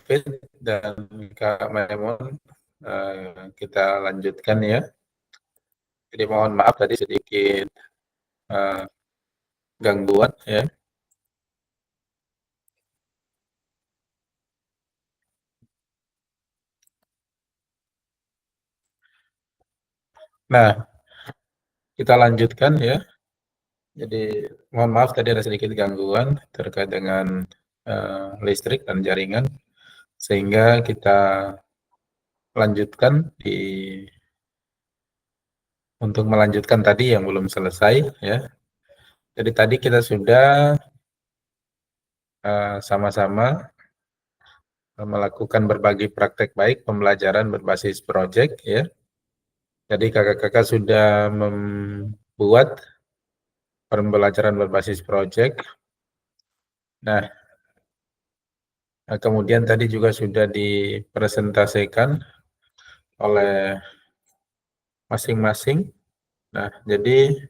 David dan Kak Maimun, kita lanjutkan ya. Jadi mohon maaf tadi sedikit gangguan ya. Nah, kita lanjutkan ya. Jadi mohon maaf tadi ada sedikit gangguan terkait dengan listrik dan jaringan, sehingga kita lanjutkan untuk melanjutkan tadi yang belum selesai ya. Jadi tadi kita sudah sama-sama melakukan berbagai praktek baik pembelajaran berbasis proyek ya. Jadi kakak-kakak sudah membuat pembelajaran berbasis proyek. Nah, kemudian tadi juga sudah dipresentasikan oleh masing-masing. Nah, jadi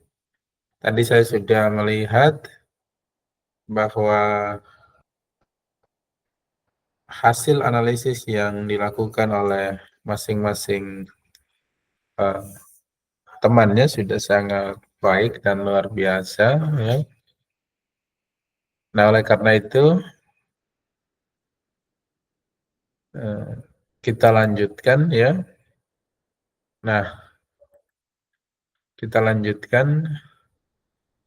tadi saya sudah melihat bahwa hasil analisis yang dilakukan oleh masing-masing temannya sudah sangat baik dan luar biasa ya. Nah, oleh karena itu kita lanjutkan ya. Nah, kita lanjutkan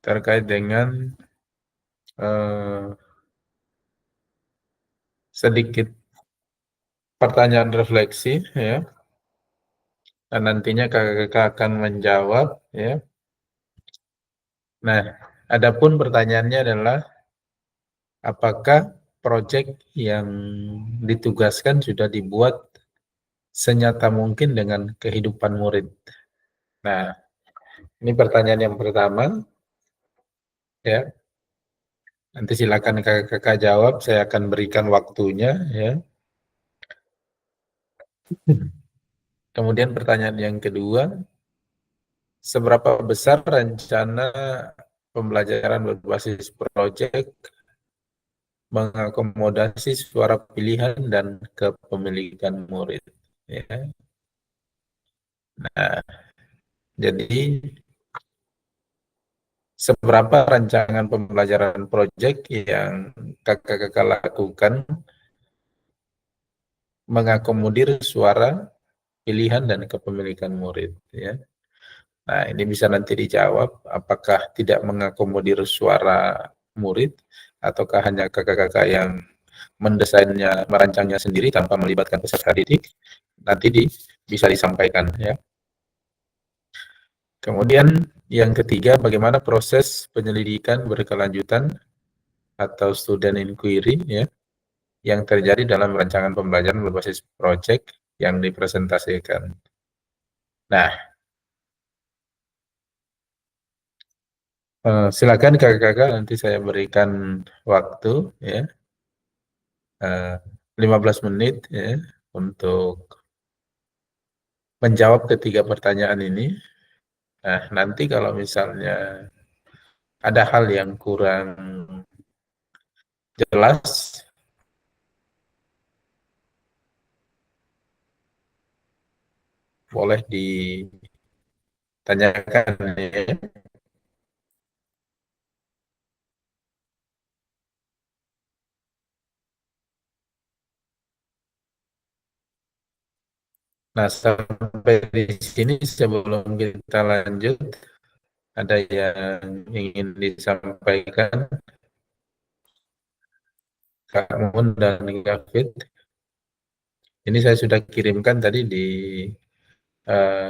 terkait dengan sedikit pertanyaan refleksi ya. Dan nantinya kakak-kakak akan menjawab ya. Nah, adapun pertanyaannya adalah apakah proyek yang ditugaskan sudah dibuat senyata mungkin dengan kehidupan murid? Nah, ini pertanyaan yang pertama ya. Nanti silakan kakak-kakak jawab, saya akan berikan waktunya ya. Kemudian pertanyaan yang kedua, seberapa besar rencana pembelajaran berbasis proyek mengakomodasi suara pilihan dan kepemilikan murid ya. Nah, jadi seberapa rancangan pembelajaran proyek yang kakak-kakak lakukan mengakomodir suara pilihan dan kepemilikan murid ya. Nah, ini bisa nanti dijawab apakah tidak mengakomodir suara murid ataukah hanya kakak-kakak yang mendesainnya, merancangnya sendiri tanpa melibatkan peserta didik. Nanti bisa disampaikan ya. Kemudian yang ketiga, bagaimana proses penyelidikan berkelanjutan atau student inquiry ya yang terjadi dalam rancangan pembelajaran berbasis project yang dipresentasikan. Nah, silakan kakak-kakak, nanti saya berikan waktu ya 15 menit ya untuk menjawab ketiga pertanyaan ini. Nah, nanti kalau misalnya ada hal yang kurang jelas, boleh ditanyakan ya. Nah, sampai di sini sebelum kita lanjut, ada yang ingin disampaikan Kak Mun dan Kak Fit? Ini saya sudah kirimkan tadi di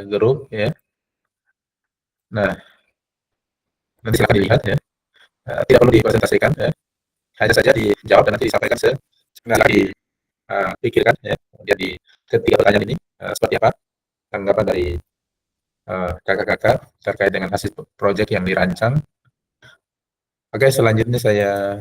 grup ya. Nah, nanti silahkan dilihat ya. Tidak perlu dipresentasikan ya. Hanya saja dijawab dan nanti disampaikan sebenarnya dipikirkan ya. Kemudian di ketiga pertanyaan ini seperti apa tanggapan dari kakak-kakak terkait dengan hasil proyek yang dirancang. Oke, selanjutnya saya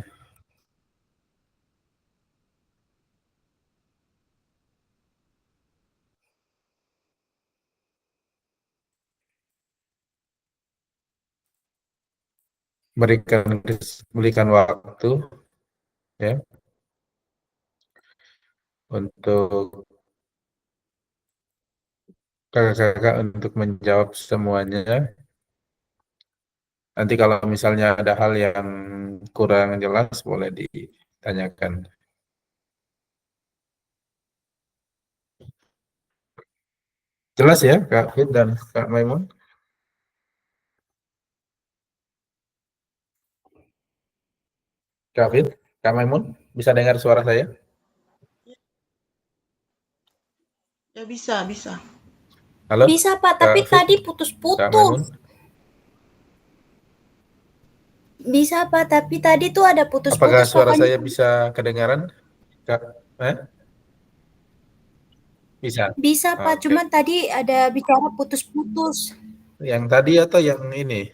berikan waktu ya. untuk Kakak-Kakak untuk menjawab semuanya. Nanti kalau misalnya ada hal yang kurang jelas boleh ditanyakan. Jelas ya Kak Fit dan Kak Maimun? Kak Fit, Kak Maimun, bisa dengar suara saya? Ya bisa, bisa. Halo, Bisa Pak, tapi Kak Fit, tadi Kak putus-putus. Maimun? Bisa Pak, tapi tadi tuh ada Apakah putus-putus suara makanya saya bisa kedengaran? Kak, eh? Bisa. bisa Pak, Oke. cuman tadi ada bicara putus-putus. Yang tadi atau yang ini?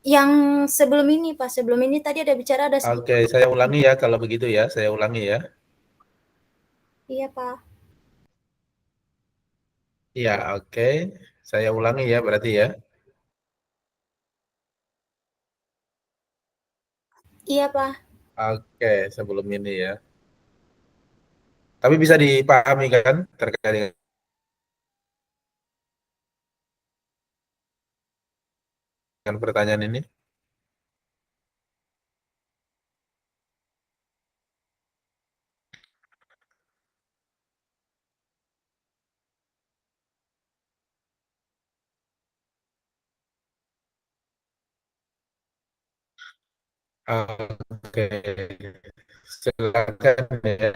Yang sebelum ini Pak, sebelum ini tadi ada bicara ada Oke, sedikit saya putus. ulangi ya kalau begitu ya, saya ulangi ya. Iya Pak, Iya, oke. Saya ulangi ya berarti ya. iya Pak, Oke, sebelum ini ya. Tapi bisa dipahami kan terkait dengan pertanyaan ini? Oke, silakan ya.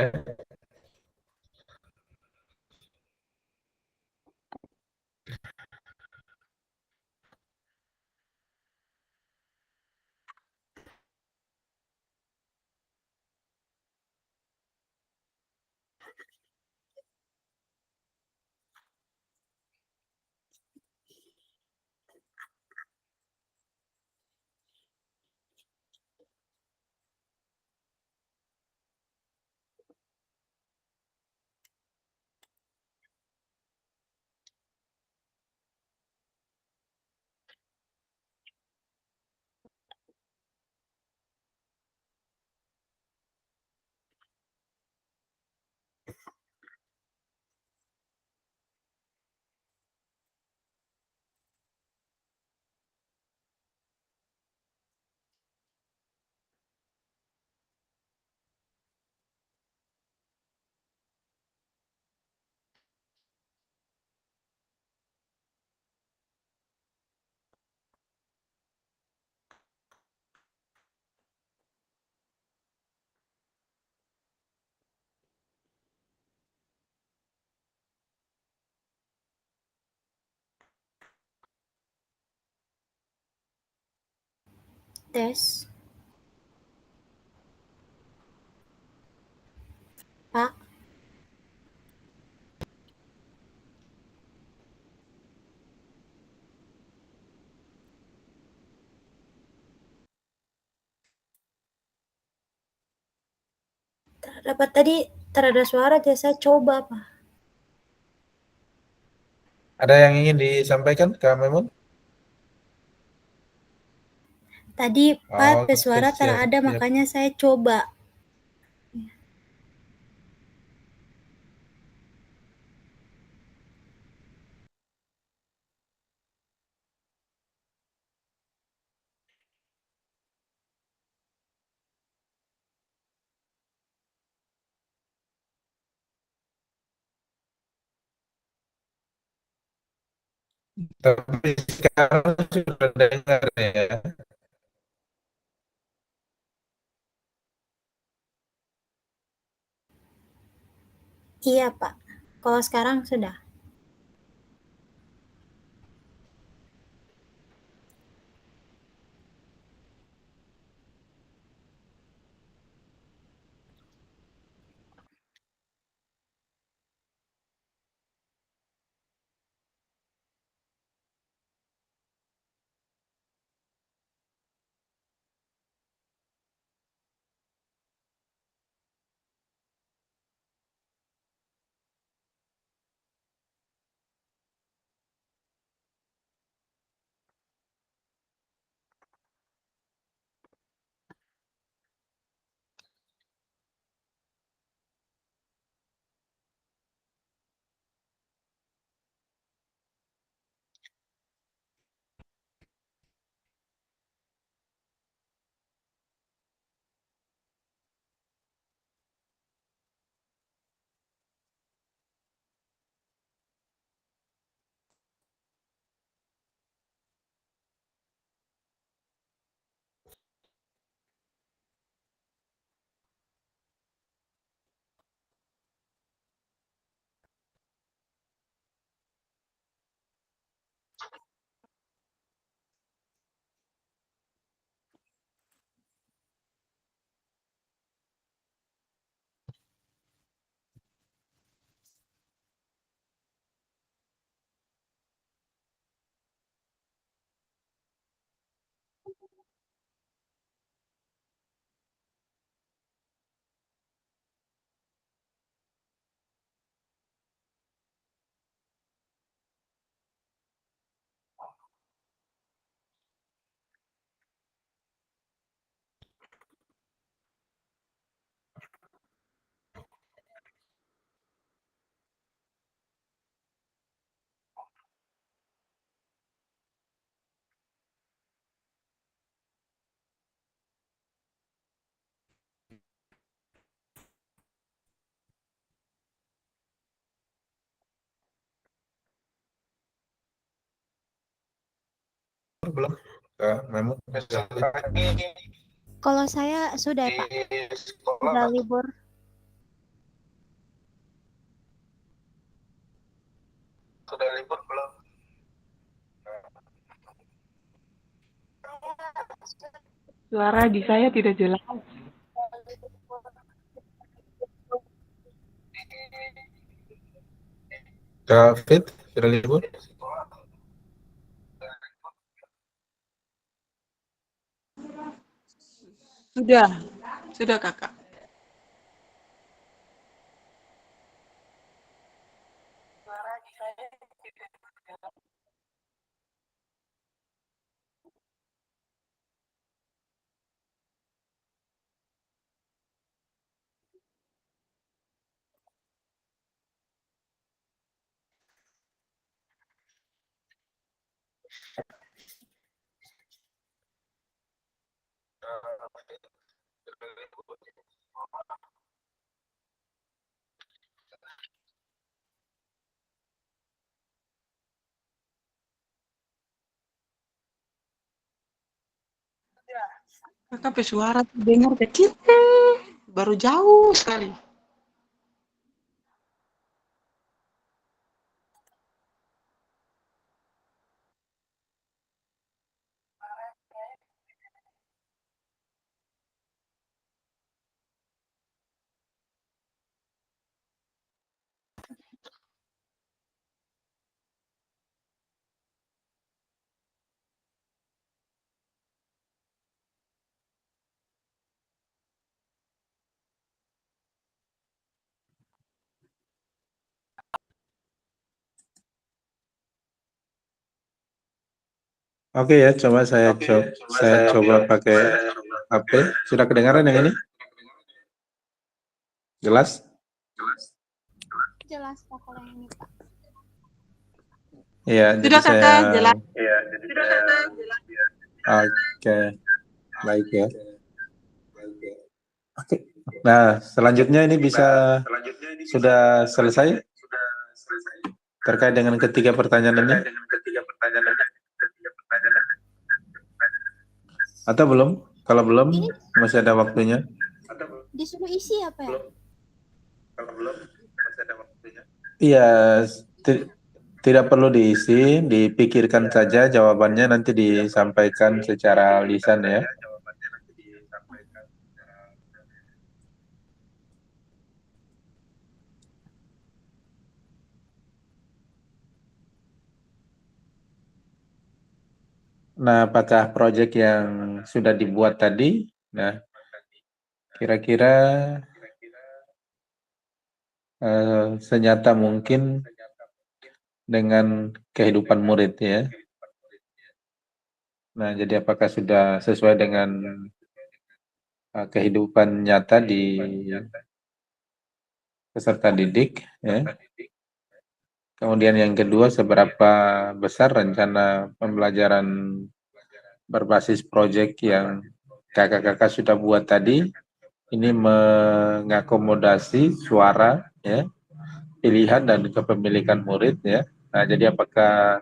tes. Pak, dapat tadi terada suara jadi saya coba Pak. Ada yang ingin disampaikan, Kak Memun? Tadi Pak Oke, pesuara siap, terada siap. makanya saya coba. Tapi sekarang sudah dengar ya. Iya Pak, kalau sekarang sudah. belum ke memo Kalau saya sudah, di Pak. sekolah Udah libur. sudah libur belum? Suara di saya tidak jelas. David sudah libur? Sudah, sudah kakak. Kakak pe suara dengar kecil, baru jauh sekali. Oke ya, coba saya coba pakai HP. Sudah kedengaran yang ini? Jelas? Jelas, Pak, kalau yang ini, Pak. Iya, jadi Sudah saya. kakak, jelas. Oke, baik ya. Oke. Nah, selanjutnya ini bisa sudah selesai terkait dengan ketiga pertanyaan ini? Atau belum? Kalau belum, Ini masih ada waktunya. disuruh isi apa ya? Iya, ti- tidak perlu diisi, dipikirkan saja jawabannya nanti disampaikan secara lisan ya. Nah, apakah proyek yang sudah dibuat tadi, nah kira-kira senyata mungkin dengan kehidupan murid ya. Nah, jadi apakah sudah sesuai dengan kehidupan nyata di peserta didik ya. Kemudian yang kedua, seberapa besar rencana pembelajaran berbasis proyek yang kakak-kakak sudah buat tadi, ini mengakomodasi suara, ya, pilihan dan kepemilikan murid, ya. Nah, jadi apakah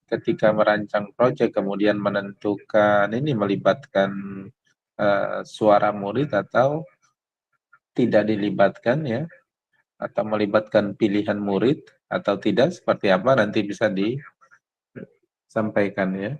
ketika merancang proyek kemudian menentukan ini melibatkan suara murid atau tidak dilibatkan, ya, atau melibatkan pilihan murid atau tidak, seperti apa nanti bisa disampaikan ya.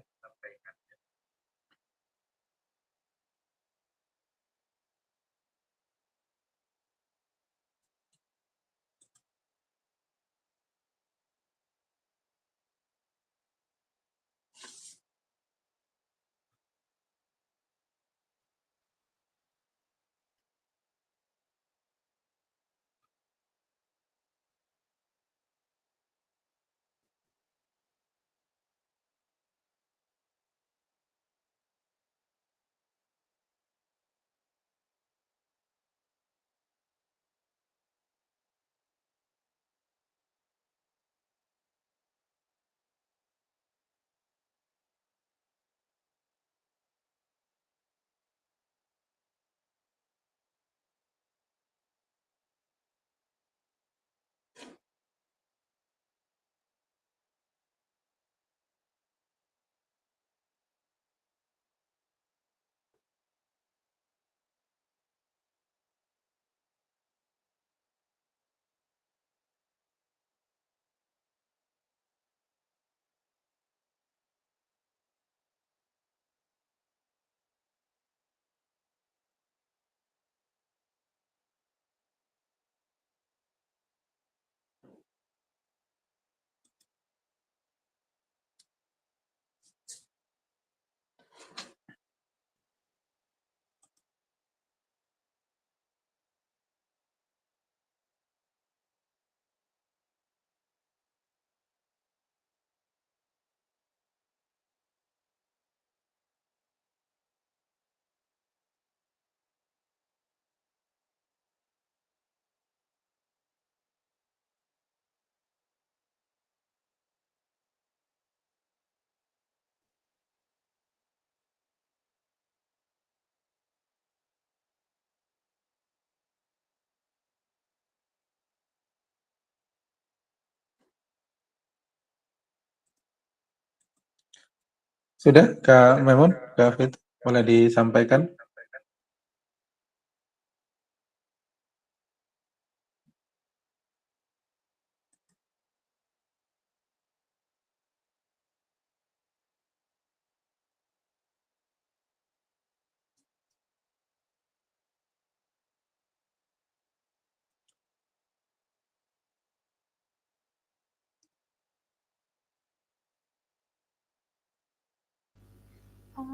Sudah, Kak Maimun, Kak Fit, boleh disampaikan?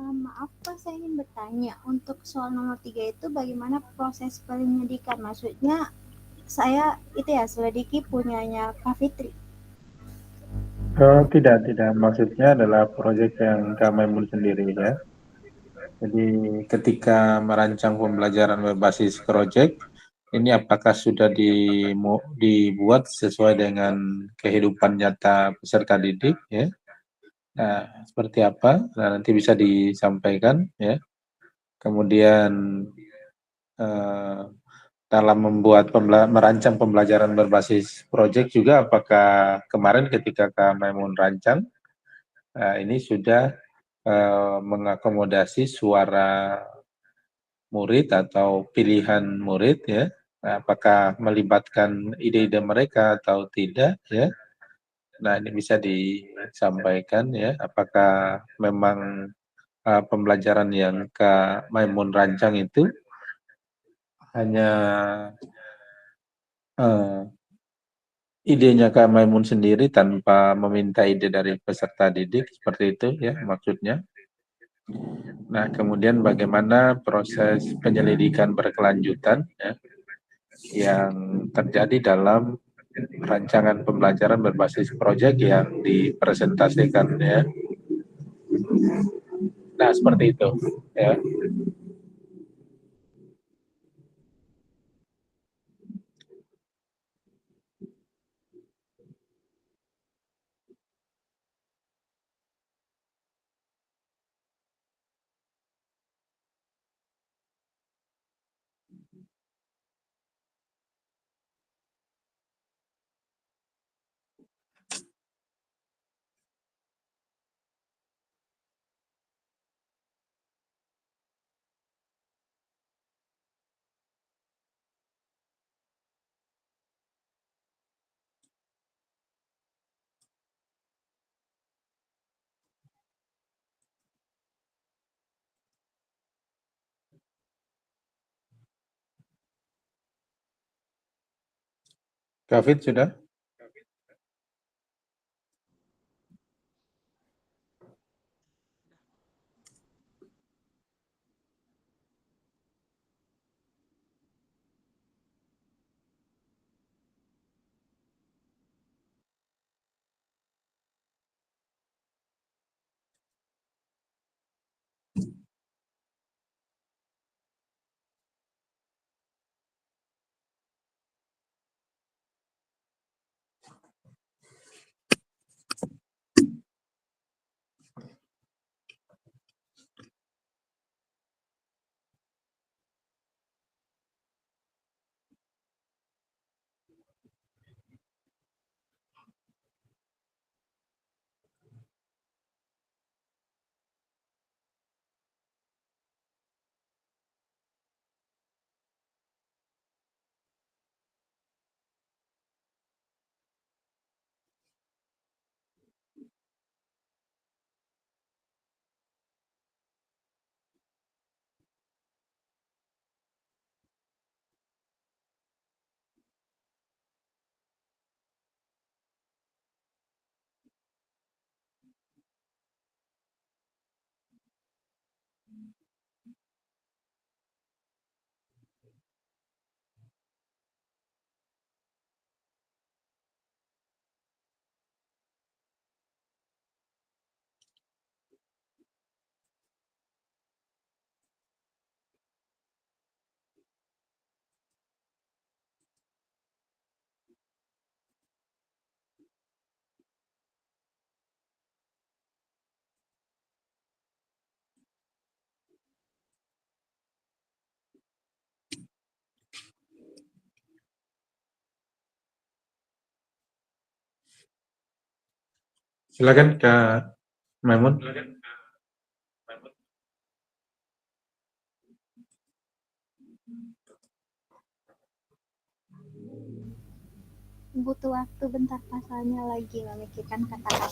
Maaf Pak, saya ingin bertanya, untuk soal nomor 3 itu bagaimana proses penyelidikan? Maksudnya saya itu ya selidiki punyanya Kak Fitri. Tidak. Maksudnya adalah proyek yang Kak Maimun sendiri ya. Jadi ketika merancang pembelajaran berbasis proyek, ini apakah sudah dibuat sesuai dengan kehidupan nyata peserta didik ya? Nah, seperti apa? Nah, nanti bisa disampaikan ya. Kemudian eh, dalam merancang pembelajaran berbasis proyek juga, apakah kemarin ketika Kak Maimun rancang, ini sudah mengakomodasi suara murid atau pilihan murid ya, apakah melibatkan ide-ide mereka atau tidak ya. Nah, ini bisa disampaikan ya, apakah memang pembelajaran yang Kak Maimun rancang itu hanya uh, idenya Kak Maimun sendiri tanpa meminta ide dari peserta didik, seperti itu ya maksudnya. Nah, kemudian bagaimana proses penyelidikan berkelanjutan ya, yang terjadi dalam rancangan pembelajaran berbasis proyek yang dipresentasikan ya. Nah, seperti itu ya. Kavit sudah? Silakan Kak Maimun. butuh waktu bentar pasalnya lagi memikirkan kata-kata.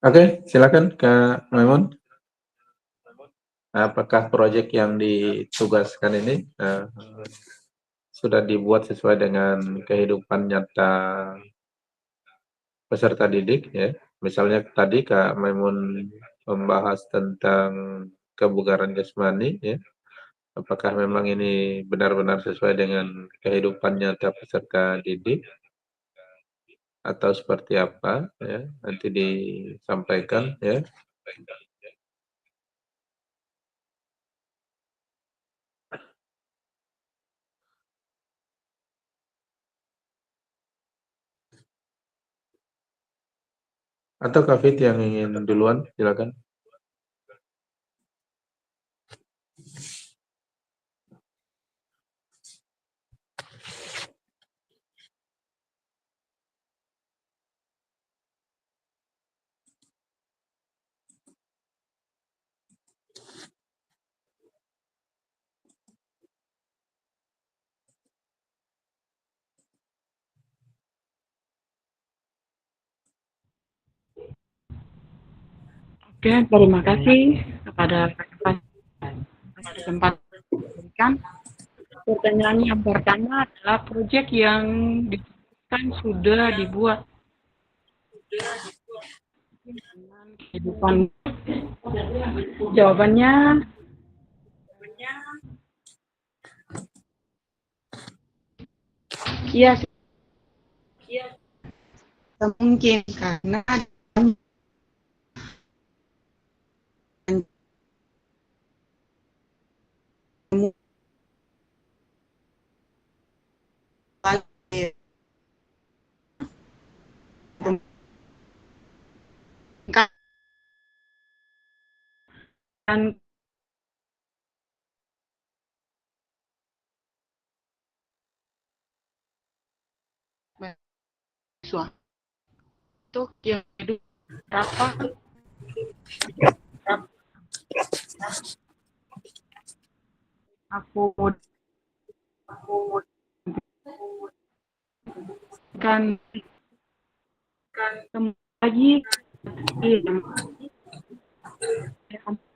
Oke, silakan Kak Maimun. Apakah proyek yang ditugaskan ini sudah dibuat sesuai dengan kehidupan nyata peserta didik ya? Misalnya tadi Kak Maimun membahas tentang kebugaran jasmani ya. Apakah memang ini benar-benar sesuai dengan kehidupan nyata peserta didik atau seperti apa ya? Nanti disampaikan ya. Atau Kak Fit yang ingin duluan, silakan. Oke, terima kasih kepada kesempatan diberikan. Pertanyaan yang pertama adalah proyek yang ditugaskan sudah dibuat dengan kehidupan. Jawabannya iya, mungkin karena kan mahasiswa untuk yang hidup berapa aku kan kembali lagi ya,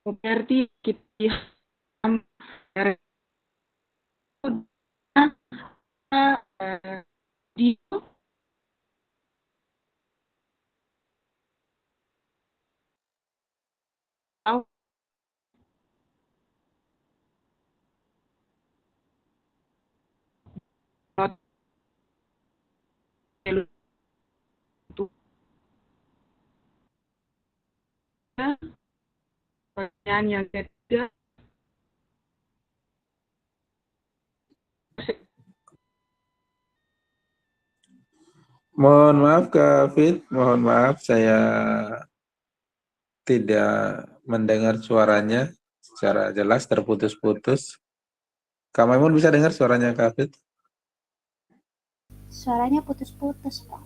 berarti kita di pertanyaan yang ketiga. Mohon maaf Kak Fit, mohon maaf saya tidak mendengar suaranya secara jelas, terputus-putus. Kak Maimun bisa dengar suaranya Kak Fit? Suaranya putus-putus, Pak.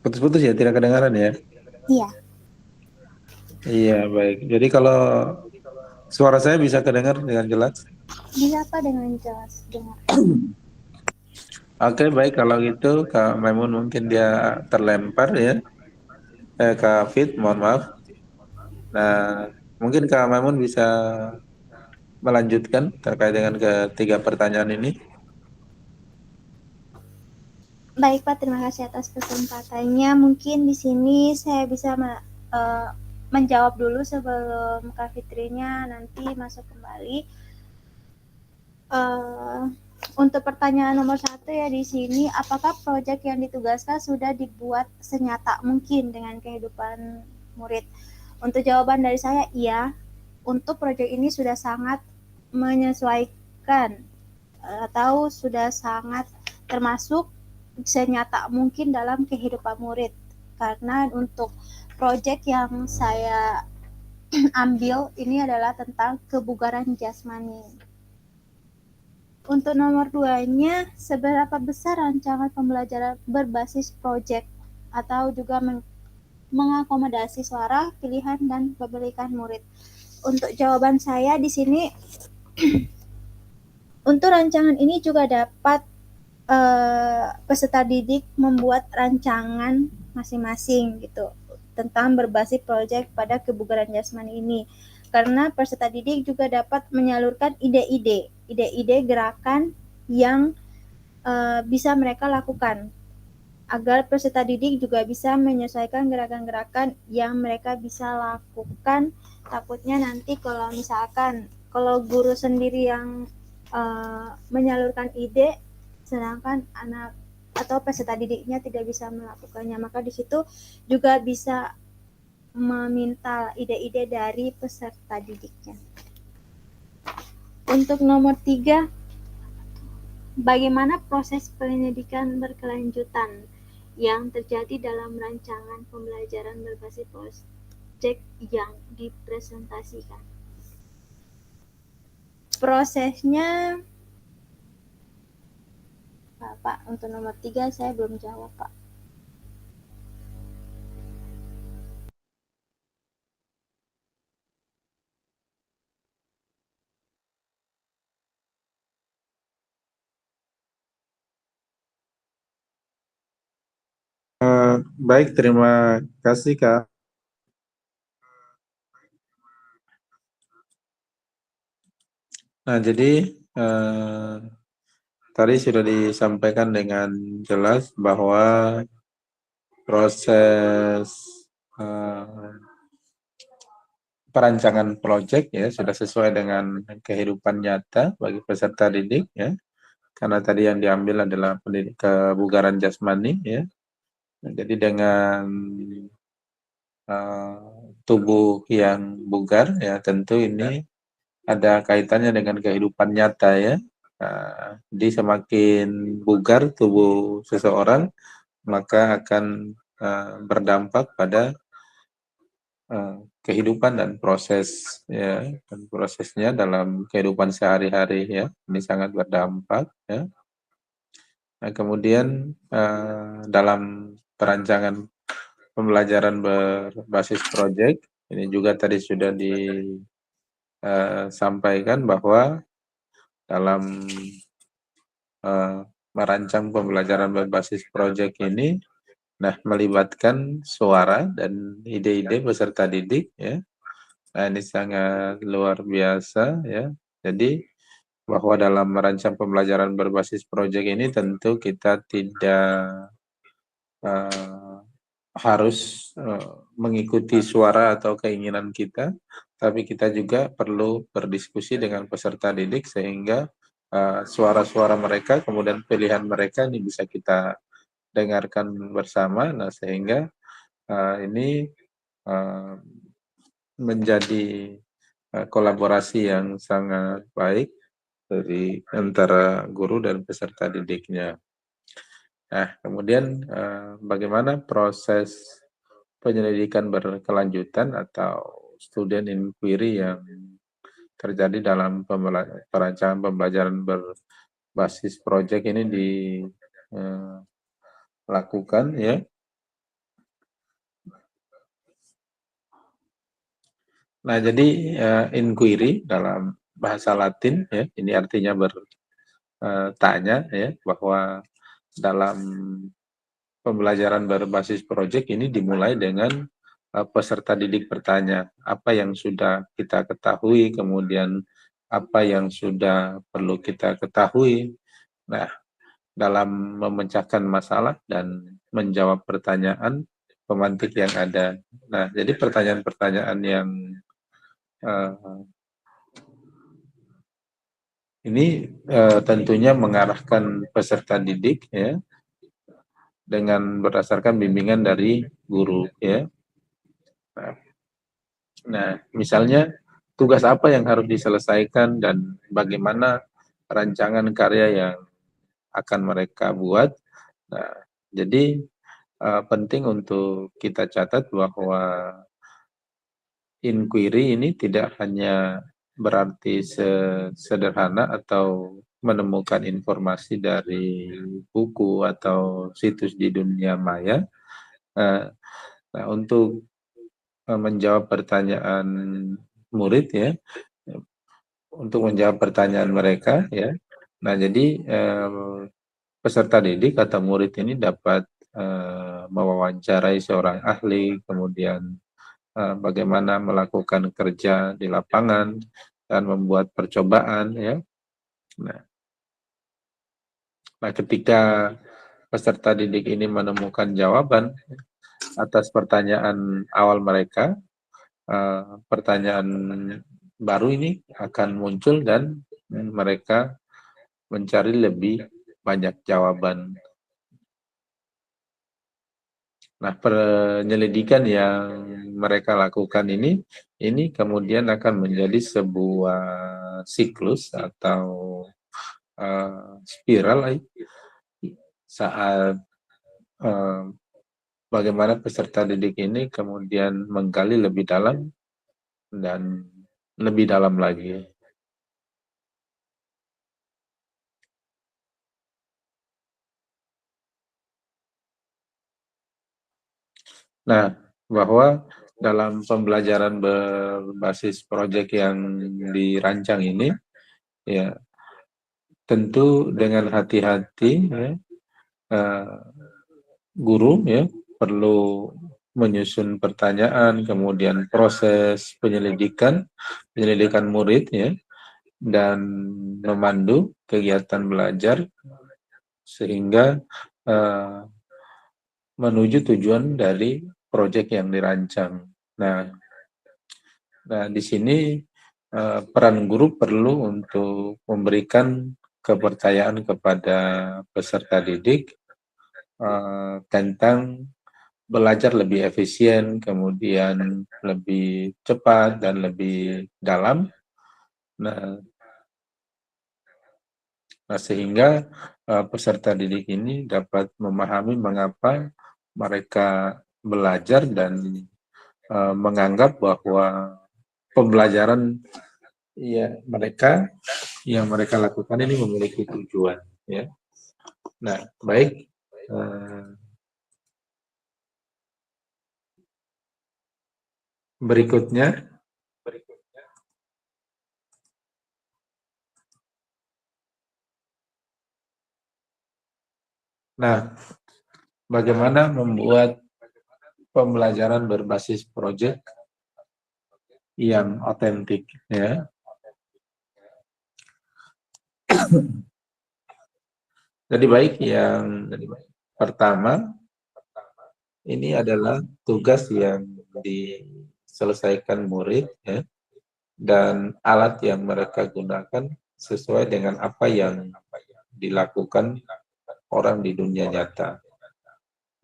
Putus-putus ya, tidak kedengaran ya? Iya, Iya, baik. Jadi kalau suara saya bisa kedengar dengan jelas? bisa Pak dengan jelas dengar. Oke, baik. Kalau gitu Kak Maimun mungkin dia terlempar ya. Kak Fit, mohon maaf. Nah, mungkin Kak Maimun bisa melanjutkan terkait dengan ketiga pertanyaan ini. Baik Pak, terima kasih atas kesempatannya. Mungkin di sini saya bisa menjawab dulu sebelum Kak Fitrinya nanti masuk kembali. Untuk pertanyaan nomor 1 ya di sini, apakah proyek yang ditugaskan sudah dibuat senyata mungkin dengan kehidupan murid? Untuk jawaban dari saya, iya. Untuk proyek ini sudah sangat menyesuaikan atau sudah sangat termasuk senyata mungkin dalam kehidupan murid. Karena untuk proyek yang saya ambil ini adalah tentang kebugaran jasmani. Untuk nomor 2-nya, seberapa besar rancangan pembelajaran berbasis proyek atau juga mengakomodasi suara, pilihan, dan pemilikan murid. Untuk jawaban saya di sini, untuk rancangan ini juga dapat peserta didik membuat rancangan masing-masing gitu tentang berbasis proyek pada kebugaran jasmani ini. Karena peserta didik juga dapat menyalurkan ide-ide gerakan yang bisa mereka lakukan agar peserta didik juga bisa menyesuaikan gerakan-gerakan yang mereka bisa lakukan. Takutnya nanti kalau misalkan kalau guru sendiri yang menyalurkan ide sedangkan anak atau peserta didiknya tidak bisa melakukannya, maka di situ juga bisa meminta ide-ide dari peserta didiknya. Untuk nomor 3, bagaimana proses penyelidikan berkelanjutan yang terjadi dalam rancangan pembelajaran berbasis proyek yang dipresentasikan? Prosesnya, Pak, untuk nomor 3 saya belum jawab, Pak. Baik, terima kasih Kak. Nah, jadi tadi sudah disampaikan dengan jelas bahwa proses perancangan proyek ya sudah sesuai dengan kehidupan nyata bagi peserta didik ya. Karena tadi yang diambil adalah pendidik kebugaran jasmani ya. Nah, jadi dengan tubuh yang bugar ya tentu ini ada kaitannya dengan kehidupan nyata ya. Jadi semakin bugar tubuh seseorang maka akan berdampak pada kehidupan dan proses ya dan prosesnya dalam kehidupan sehari-hari ya. Ini sangat berdampak ya. Nah, kemudian dalam perancangan pembelajaran berbasis proyek ini juga tadi sudah disampaikan bahwa dalam merancang pembelajaran berbasis proyek ini nah melibatkan suara dan ide-ide peserta didik ya. Nah, ini sangat luar biasa ya. Jadi bahwa dalam merancang pembelajaran berbasis proyek ini tentu kita tidak harus mengikuti suara atau keinginan kita, tapi kita juga perlu berdiskusi dengan peserta didik sehingga suara-suara mereka, kemudian pilihan mereka ini bisa kita dengarkan bersama. Nah, sehingga ini menjadi kolaborasi yang sangat baik dari antara guru dan peserta didiknya. Nah, kemudian bagaimana proses penyelidikan berkelanjutan atau student inquiry yang terjadi dalam perancangan pembelajaran berbasis proyek ini dilakukan ya. Nah, jadi inquiry dalam bahasa Latin ya, ini artinya bertanya ya, bahwa dalam pembelajaran berbasis proyek ini dimulai dengan peserta didik bertanya apa yang sudah kita ketahui, kemudian apa yang sudah perlu kita ketahui. Nah, dalam memecahkan masalah dan menjawab pertanyaan pemantik yang ada. Nah, jadi pertanyaan-pertanyaan yang ini tentunya mengarahkan peserta didik ya, dengan berdasarkan bimbingan dari guru ya. Nah, misalnya tugas apa yang harus diselesaikan dan bagaimana rancangan karya yang akan mereka buat. Nah, jadi penting untuk kita catat bahwa inquiry ini tidak hanya berarti sederhana atau menemukan informasi dari buku atau situs di dunia maya. Nah, untuk menjawab pertanyaan murid ya, untuk menjawab pertanyaan mereka ya. Nah, jadi peserta didik atau murid ini dapat mewawancarai seorang ahli, kemudian bagaimana melakukan kerja di lapangan dan membuat percobaan ya. Nah, ketika peserta didik ini menemukan jawaban atas pertanyaan awal mereka, pertanyaan baru ini akan muncul dan mereka mencari lebih banyak jawaban. Nah, penyelidikan yang mereka lakukan ini kemudian akan menjadi sebuah siklus atau spiral saat bagaimana peserta didik ini kemudian menggali lebih dalam dan lebih dalam lagi. Nah, bahwa dalam pembelajaran berbasis proyek yang dirancang ini, ya tentu dengan hati-hati ya, guru ya perlu menyusun pertanyaan, kemudian proses penyelidikan murid ya, dan memandu kegiatan belajar sehingga menuju tujuan dari proyek yang dirancang. Nah, di sini peran guru perlu untuk memberikan kepercayaan kepada peserta didik tentang belajar lebih efisien, kemudian lebih cepat dan lebih dalam. Nah sehingga peserta didik ini dapat memahami mengapa mereka belajar dan menganggap bahwa pembelajaran yang mereka lakukan ini memiliki tujuan ya. Nah, baik, berikutnya bagaimana membuat pembelajaran berbasis proyek yang otentik ya. Jadi baik, yang pertama ini adalah tugas yang diselesaikan murid ya, dan alat yang mereka gunakan sesuai dengan apa yang dilakukan orang di dunia nyata.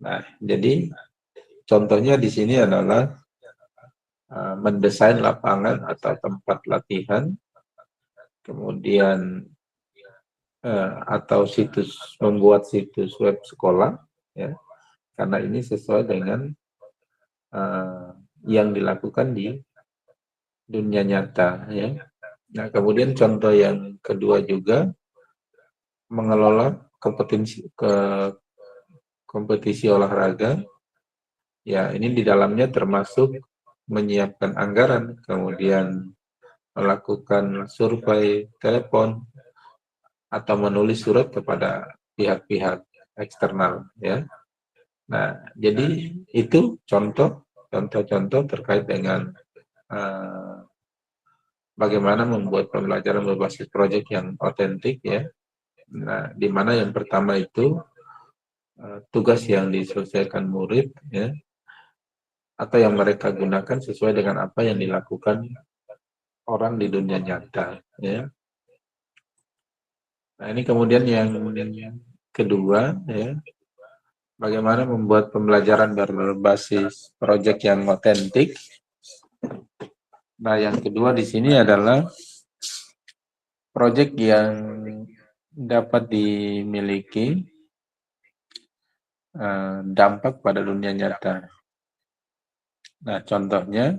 Nah, jadi contohnya di sini adalah mendesain lapangan atau tempat latihan, kemudian atau membuat situs web sekolah, ya, karena ini sesuai dengan yang dilakukan di dunia nyata, ya. Nah, kemudian contoh yang kedua juga mengelola kompetisi olahraga, ya, ini di dalamnya termasuk menyiapkan anggaran, kemudian melakukan survei telepon atau menulis surat kepada pihak-pihak eksternal, ya. Nah, jadi itu contoh-contoh terkait dengan bagaimana membuat pembelajaran berbasis proyek yang otentik, ya. Nah, di mana yang pertama itu tugas yang diselesaikan murid, ya, atau yang mereka gunakan sesuai dengan apa yang dilakukan orang di dunia nyata, ya. Nah, ini kemudian yang kedua, ya, bagaimana membuat pembelajaran berbasis proyek yang otentik. Nah, yang kedua di sini adalah proyek yang dapat dimiliki dampak pada dunia nyata. Nah, contohnya,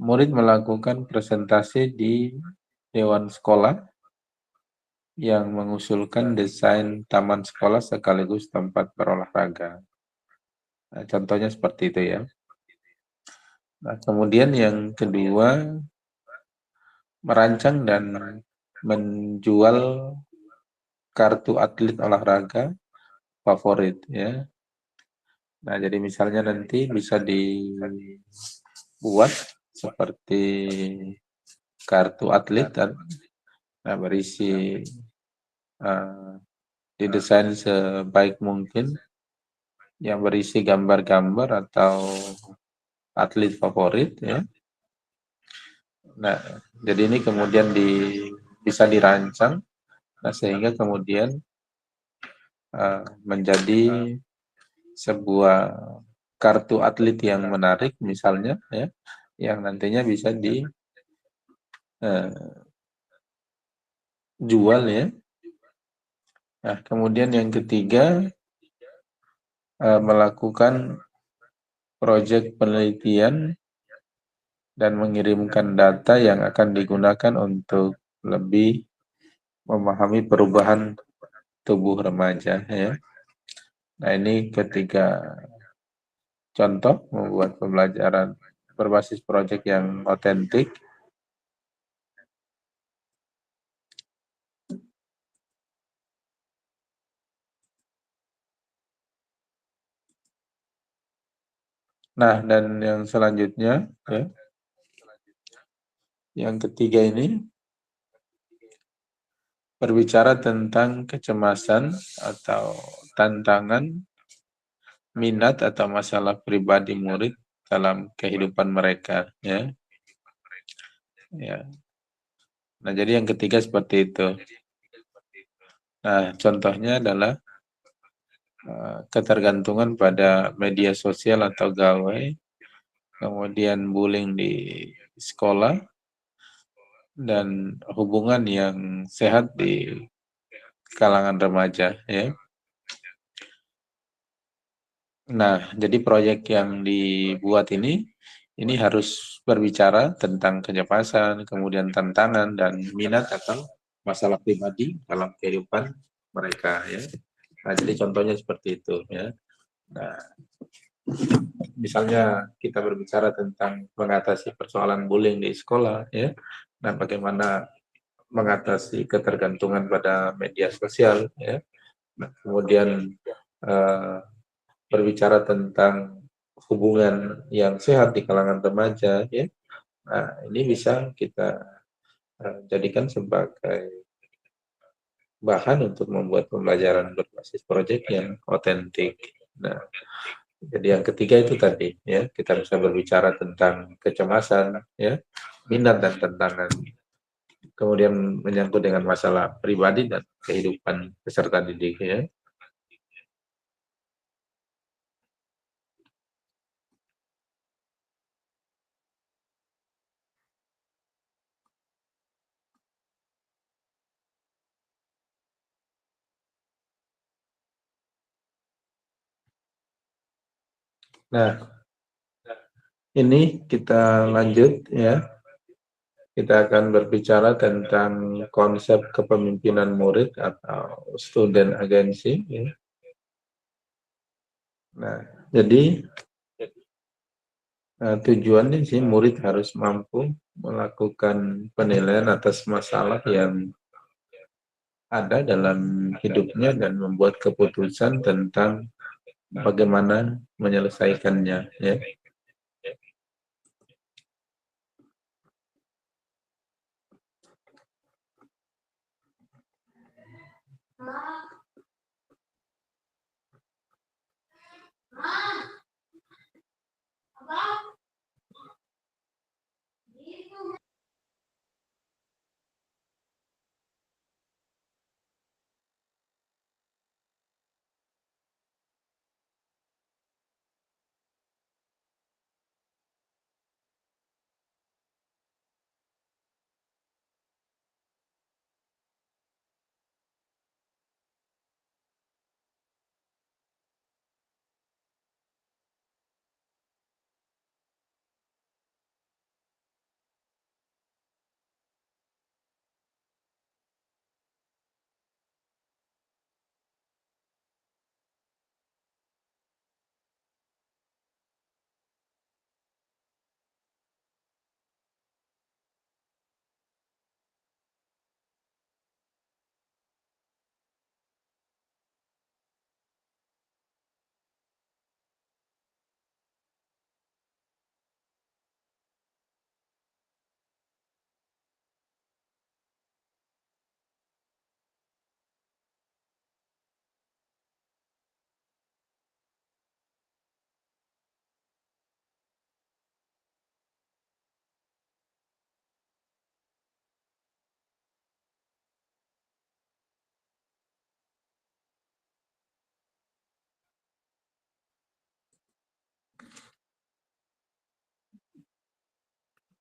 murid melakukan presentasi di dewan sekolah yang mengusulkan desain taman sekolah sekaligus tempat berolahraga. Nah, contohnya seperti itu, ya. Nah, kemudian yang kedua, merancang dan menjual kartu atlet olahraga favorit, ya. Nah, jadi misalnya nanti bisa dibuat seperti kartu atlet, nah, berisi didesain sebaik mungkin, yang berisi gambar-gambar atau atlet favorit, ya. Nah, jadi ini kemudian bisa dirancang, nah, sehingga kemudian menjadi sebuah kartu atlet yang menarik, misalnya, ya, yang nantinya bisa dijual, ya. Nah, kemudian yang ketiga, melakukan proyek penelitian dan mengirimkan data yang akan digunakan untuk lebih memahami perubahan tubuh remaja, ya. Nah, ini ketiga contoh membuat pembelajaran berbasis proyek yang otentik. Nah, dan yang selanjutnya, ya, yang ketiga ini berbicara tentang kecemasan atau tantangan, minat atau masalah pribadi murid dalam kehidupan mereka, ya. Ya. Nah, jadi yang ketiga seperti itu. Nah, contohnya adalah ketergantungan pada media sosial atau gawai, kemudian bullying di sekolah, dan hubungan yang sehat di kalangan remaja, ya. Nah, jadi proyek yang dibuat ini harus berbicara tentang kecemasan, kemudian tantangan dan minat atau masalah pribadi dalam kehidupan mereka, ya. Nah, jadi contohnya seperti itu, ya. Nah, misalnya kita berbicara tentang mengatasi persoalan bullying di sekolah, ya. Nah, bagaimana mengatasi ketergantungan pada media sosial, ya. Nah, kemudian berbicara tentang hubungan yang sehat di kalangan remaja, ya. Nah, ini bisa kita jadikan sebagai bahan untuk membuat pembelajaran berbasis proyek yang otentik. Nah, jadi yang ketiga itu tadi, ya, kita bisa berbicara tentang kecemasan, ya, minat dan tantangan. Kemudian menyangkut dengan masalah pribadi dan kehidupan peserta didik, ya. Nah, ini kita lanjut ya. Kita akan berbicara tentang konsep kepemimpinan murid atau student agency. Ya. Nah, jadi tujuannya sih murid harus mampu melakukan penilaian atas masalah yang ada dalam hidupnya dan membuat keputusan tentang bagaimana menyelesaikannya. Ya.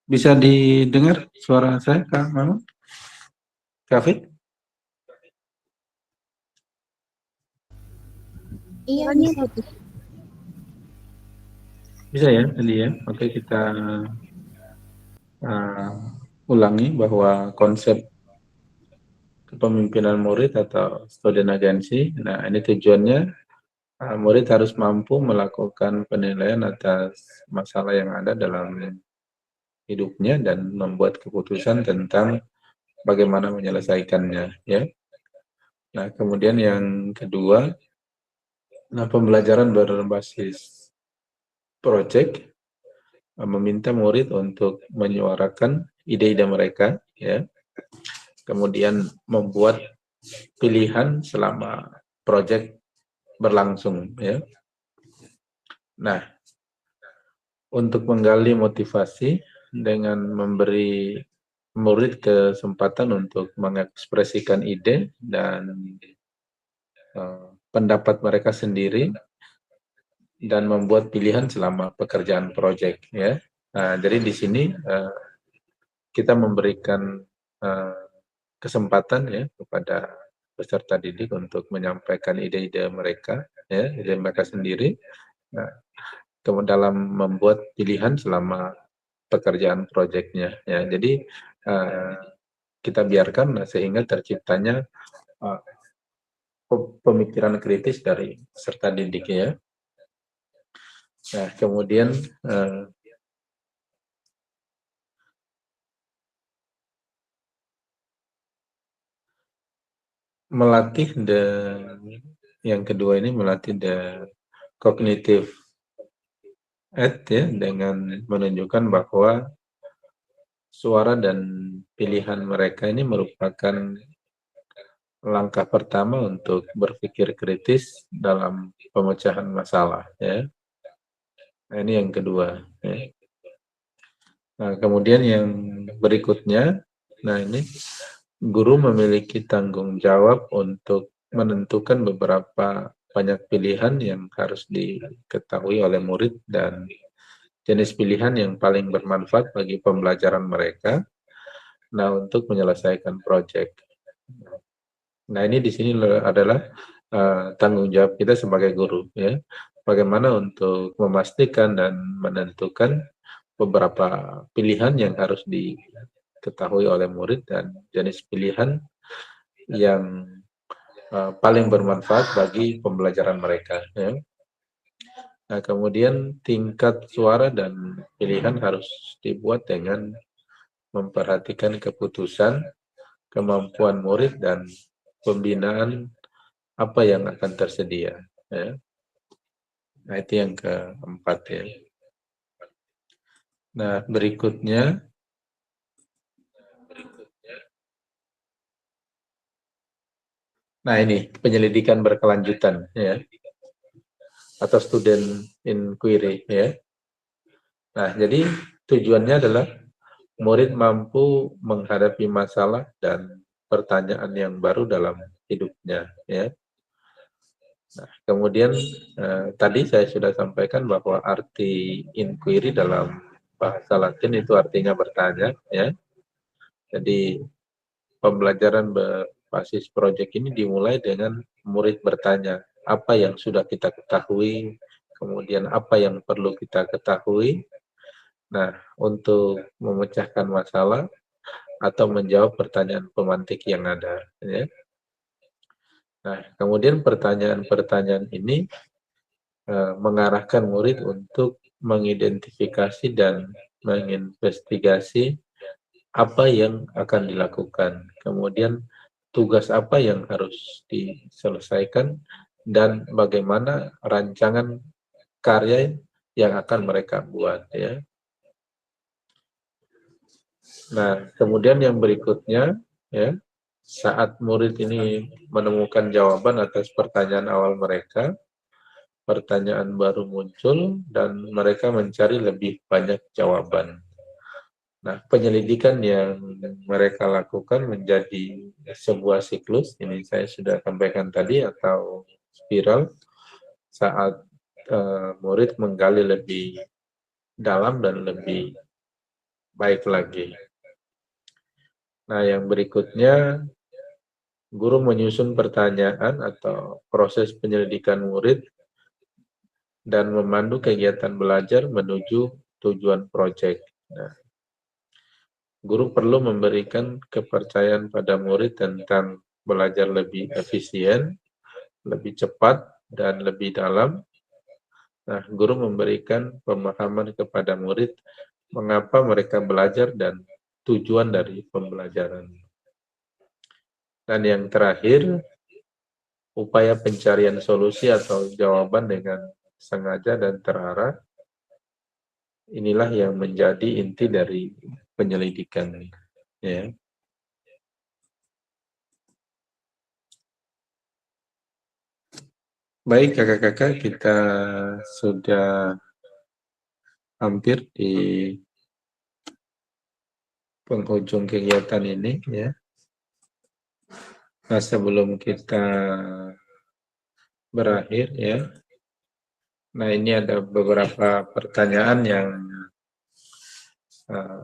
Bisa didengar suara saya, Kak Mama? Kafit? Iya, Suaranya bisa. putus. Bisa ya, tadi ya. Oke, kita ulangi bahwa konsep kepemimpinan murid atau student agency. Nah, ini tujuannya murid harus mampu melakukan penilaian atas masalah yang ada dalam hidupnya dan membuat keputusan tentang bagaimana menyelesaikannya. Ya. Nah, kemudian yang kedua, pembelajaran berbasis project meminta murid untuk menyuarakan ide-ide mereka, ya. Kemudian membuat pilihan selama project berlangsung, ya. Nah, untuk menggali motivasi dengan memberi murid kesempatan untuk mengekspresikan ide dan pendapat mereka sendiri dan membuat pilihan selama pekerjaan proyek, ya. Nah, jadi di sini kita memberikan kesempatan ya kepada peserta didik untuk menyampaikan ide-ide mereka, ya, ide mereka sendiri. Nah, kemudian dalam membuat pilihan selama pekerjaan proyeknya, ya. Jadi kita biarkan sehingga terciptanya pemikiran kritis dari peserta didik, ya. Nah, kemudian melatih yang kedua ini melatih cognitive aid, ya, dengan menunjukkan bahwa suara dan pilihan mereka ini merupakan langkah pertama untuk berpikir kritis dalam pemecahan masalah, ya. Nah, ini yang kedua, ya. Nah, kemudian yang berikutnya, nah ini guru memiliki tanggung jawab untuk menentukan beberapa banyak pilihan yang harus diketahui oleh murid dan jenis pilihan yang paling bermanfaat bagi pembelajaran mereka. Nah, untuk menyelesaikan proyek. Nah, ini di sini adalah tanggung jawab kita sebagai guru, ya. bagaimana untuk memastikan dan menentukan beberapa pilihan yang harus diketahui oleh murid dan jenis pilihan yang paling bermanfaat bagi pembelajaran mereka. Ya. Nah, kemudian tingkat suara dan pilihan harus dibuat dengan memperhatikan keputusan, kemampuan murid, dan pembinaan apa yang akan tersedia. Ya. Nah, itu yang keempat ya. Nah, berikutnya ini penyelidikan berkelanjutan ya, atau student inquiry ya. Nah, jadi tujuannya adalah murid mampu menghadapi masalah dan pertanyaan yang baru dalam hidupnya ya. Nah, kemudian tadi saya sudah sampaikan bahwa arti inquiry dalam bahasa Latin itu artinya bertanya ya. Jadi pembelajaran berbasis proyek ini dimulai dengan murid bertanya apa yang sudah kita ketahui, kemudian apa yang perlu kita ketahui. Nah, untuk memecahkan masalah atau menjawab pertanyaan pemantik yang ada. Ya. Nah, kemudian pertanyaan-pertanyaan ini mengarahkan murid untuk mengidentifikasi dan menginvestigasi apa yang akan dilakukan, kemudian tugas apa yang harus diselesaikan, dan bagaimana rancangan karya yang akan mereka buat ya. Nah, kemudian yang berikutnya ya, saat murid ini menemukan jawaban atas pertanyaan awal mereka, pertanyaan baru muncul dan mereka mencari lebih banyak jawaban. Nah, penyelidikan yang mereka lakukan menjadi sebuah siklus, ini saya sudah sampaikan tadi, atau spiral, saat murid menggali lebih dalam dan lebih baik lagi. Nah, yang berikutnya, guru menyusun pertanyaan atau proses penyelidikan murid dan memandu kegiatan belajar menuju tujuan proyek. Nah, guru perlu memberikan kepercayaan pada murid tentang belajar lebih efisien, lebih cepat, dan lebih dalam. Nah, guru memberikan pemahaman kepada murid mengapa mereka belajar dan tujuan dari pembelajaran. Dan yang terakhir, upaya pencarian solusi atau jawaban dengan sengaja dan terarah. Inilah yang menjadi inti dari penyelidikan. Ya. Baik kakak-kakak, kita sudah hampir di penghujung kegiatan ini ya. Nah, sebelum kita berakhir ya. Nah, ini ada beberapa pertanyaan yang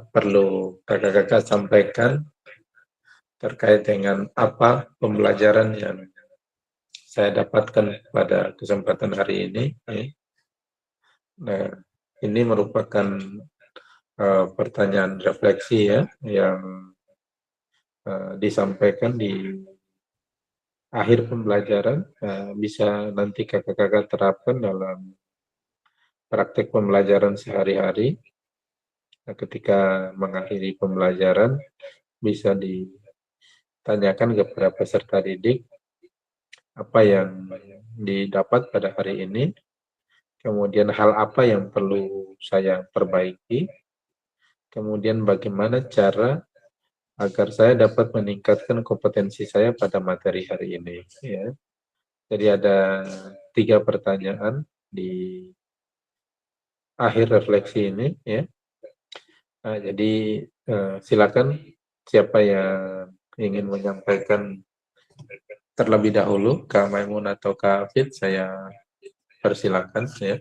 perlu kakak-kakak sampaikan terkait dengan apa pembelajaran yang saya dapatkan pada kesempatan hari ini. Ya. Nah, ini merupakan pertanyaan refleksi ya yang disampaikan di akhir pembelajaran, bisa nanti kakak-kakak terapkan dalam praktek pembelajaran sehari-hari. Nah, ketika mengakhiri pembelajaran bisa ditanyakan kepada peserta didik apa yang didapat pada hari ini, kemudian hal apa yang perlu saya perbaiki, kemudian bagaimana cara agar saya dapat meningkatkan kompetensi saya pada materi hari ini. Ya. Jadi ada 3 pertanyaan di akhir refleksi ini. Ya. Nah, jadi silakan siapa yang ingin menyampaikan terlebih dahulu, Kak Maimun atau Kak Afid, saya persilakan. Ya.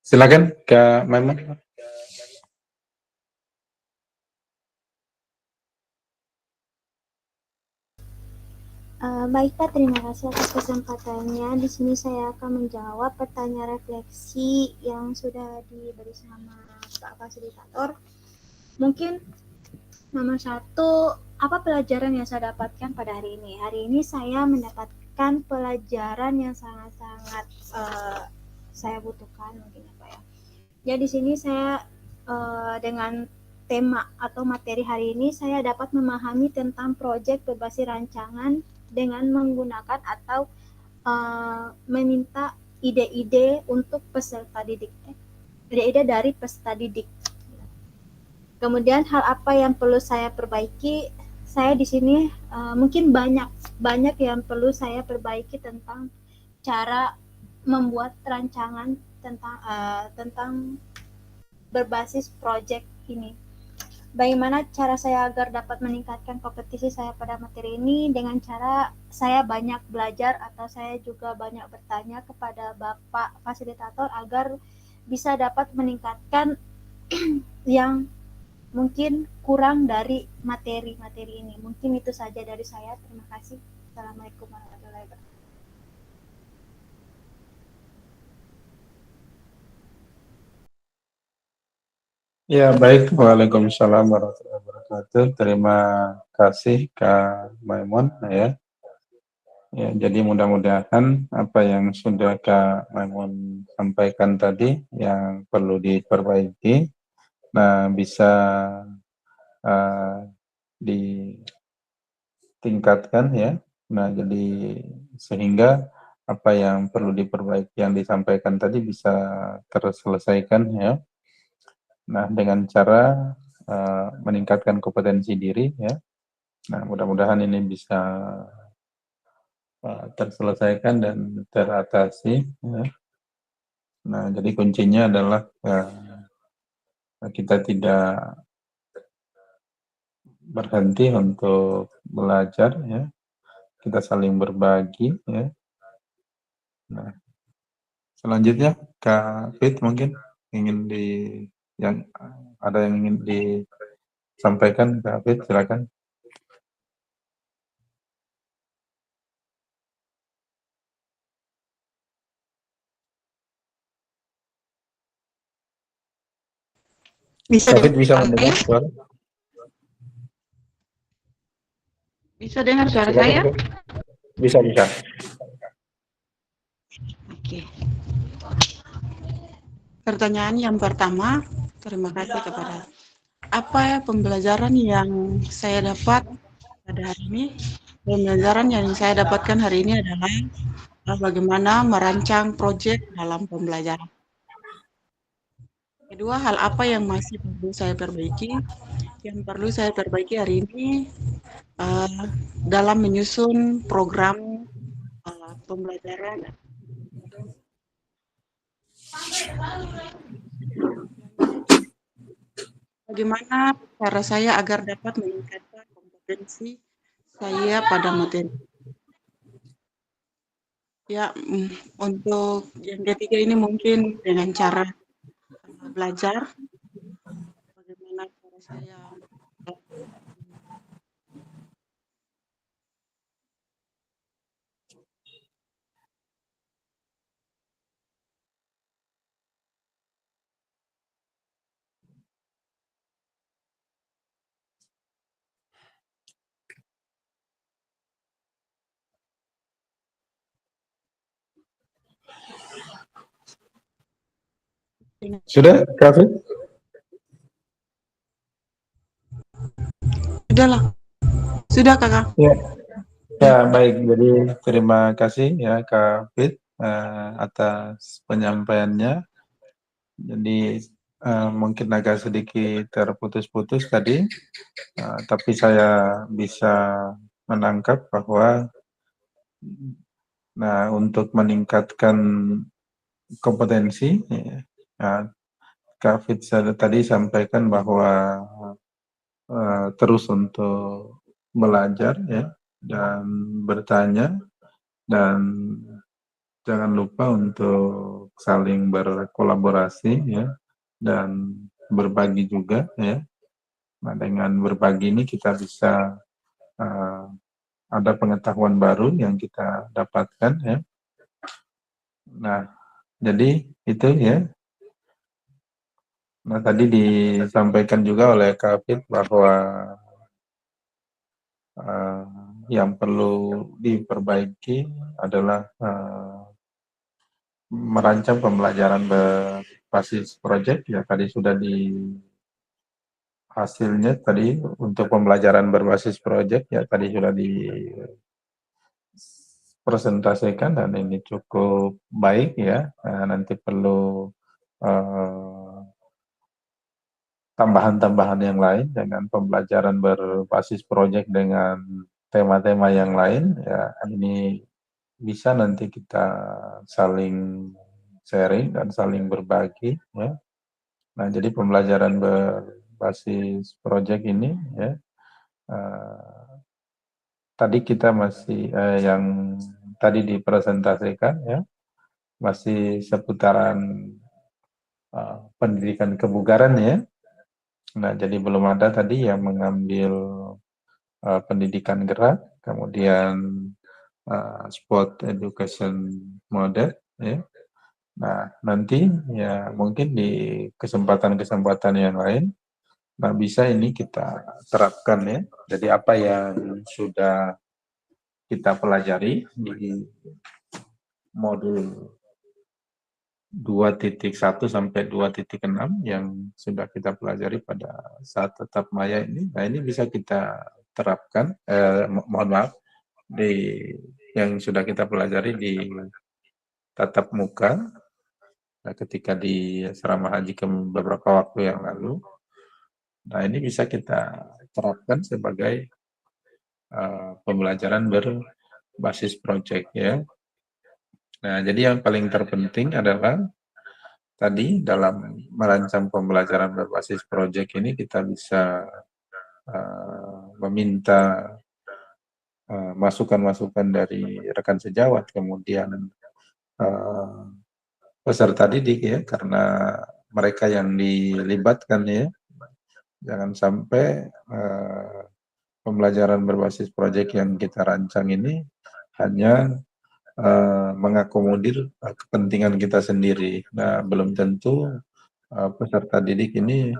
Silakan Kak Maimun. Baik Pak, terima kasih atas kesempatannya. Di sini saya akan menjawab pertanyaan refleksi yang sudah diberi sama Pak Fasilitator. Mungkin nomor satu, apa pelajaran yang saya dapatkan pada hari ini? Hari ini saya mendapatkan pelajaran yang sangat-sangat saya butuhkan mungkin ya Pak ya. Ya di sini saya dengan tema atau materi hari ini saya dapat memahami tentang proyek berbasis rancangan dengan menggunakan atau meminta ide-ide untuk peserta didik, ide-ide dari peserta didik. Kemudian hal apa yang perlu saya perbaiki? Saya di sini mungkin banyak yang perlu saya perbaiki tentang cara membuat rancangan tentang berbasis project ini. Bagaimana cara saya agar dapat meningkatkan kompetisi saya pada materi ini? Dengan cara saya banyak belajar atau saya juga banyak bertanya kepada Bapak Fasilitator agar bisa dapat meningkatkan yang mungkin kurang dari materi-materi ini. Mungkin itu saja dari saya. Terima kasih. Assalamualaikum warahmatullahi wabarakatuh. Ya, baik. Waalaikumsalam warahmatullahi wabarakatuh. Terima kasih Kak Maimun ya. Ya, jadi mudah-mudahan apa yang sudah Kak Maimun sampaikan tadi yang perlu diperbaiki, nah bisa ditingkatkan ya. Nah, jadi sehingga apa yang perlu diperbaiki yang disampaikan tadi bisa terselesaikan ya. Nah, dengan cara meningkatkan kompetensi diri ya. Nah, mudah-mudahan ini bisa terselesaikan dan teratasi ya. Nah, jadi kuncinya adalah kita tidak berhenti untuk belajar ya. Kita saling berbagi ya. Nah, selanjutnya Kak Fit mungkin ingin ada yang ingin disampaikan Kak Fit, silakan. Bisa Kak Fit bisa dengar mendengar saya? suara? Bisa dengar suara Silakan, saya? Fit. Bisa. Oke. Pertanyaan yang pertama, terima kasih kepada apa pembelajaran yang saya dapat pada hari ini. Pembelajaran yang saya dapatkan hari ini adalah bagaimana merancang proyek dalam pembelajaran. Kedua, hal apa yang masih perlu saya perbaiki? Yang perlu saya perbaiki hari ini dalam menyusun program pembelajaran. Bagaimana cara saya agar dapat meningkatkan kompetensi saya pada materi. Ya, untuk yang ketiga ini mungkin dengan cara belajar. Bagaimana cara saya Sudah Kak Fit? Sudah kakak. Ya, baik. Jadi terima kasih ya Kak Fit atas penyampaiannya. Jadi mungkin agak sedikit terputus-putus tadi, tapi saya bisa menangkap bahwa untuk meningkatkan kompetensi, ya, Kak Fit tadi sampaikan bahwa terus untuk belajar ya dan bertanya dan jangan lupa untuk untuk saling berkolaborasi ya, dan berbagi juga ya. Nah, dengan berbagi ini kita bisa ada pengetahuan baru yang kita dapatkan ya. Nah, jadi itu ya. Nah, tadi disampaikan juga oleh Kak Fit bahwa yang perlu diperbaiki adalah merancang pembelajaran berbasis project ya, tadi sudah hasilnya tadi untuk pembelajaran berbasis project ya tadi sudah dipresentasikan dan ini cukup baik ya. Nanti perlu tambahan-tambahan yang lain dengan pembelajaran berbasis project dengan tema-tema yang lain ya, ini bisa nanti kita saling sharing dan saling berbagi ya. Nah, jadi pembelajaran berbasis project ini ya, tadi kita masih yang tadi dipresentasikan ya, masih seputaran pendidikan kebugaran ya. Nah, jadi belum ada tadi yang mengambil pendidikan gerak, kemudian sport education model ya. Nah, nanti ya mungkin di kesempatan-kesempatan yang lain, nah bisa ini kita terapkan ya. Jadi apa yang sudah kita pelajari di modul 2.1 sampai 2.6 yang sudah kita pelajari pada saat tatap maya ini, nah ini bisa kita terapkan, mohon maaf, di yang sudah kita pelajari di tatap muka, nah, ketika di asrama haji ke beberapa waktu yang lalu. Nah ini bisa kita terapkan sebagai pembelajaran berbasis project ya. Nah, jadi yang paling terpenting adalah tadi dalam merancang pembelajaran berbasis project ini kita bisa meminta masukan-masukan dari rekan sejawat, kemudian peserta didik ya, karena mereka yang dilibatkan ya. Jangan sampai pembelajaran berbasis project yang kita rancang ini hanya mengakomodir kepentingan kita sendiri. Nah, belum tentu peserta didik ini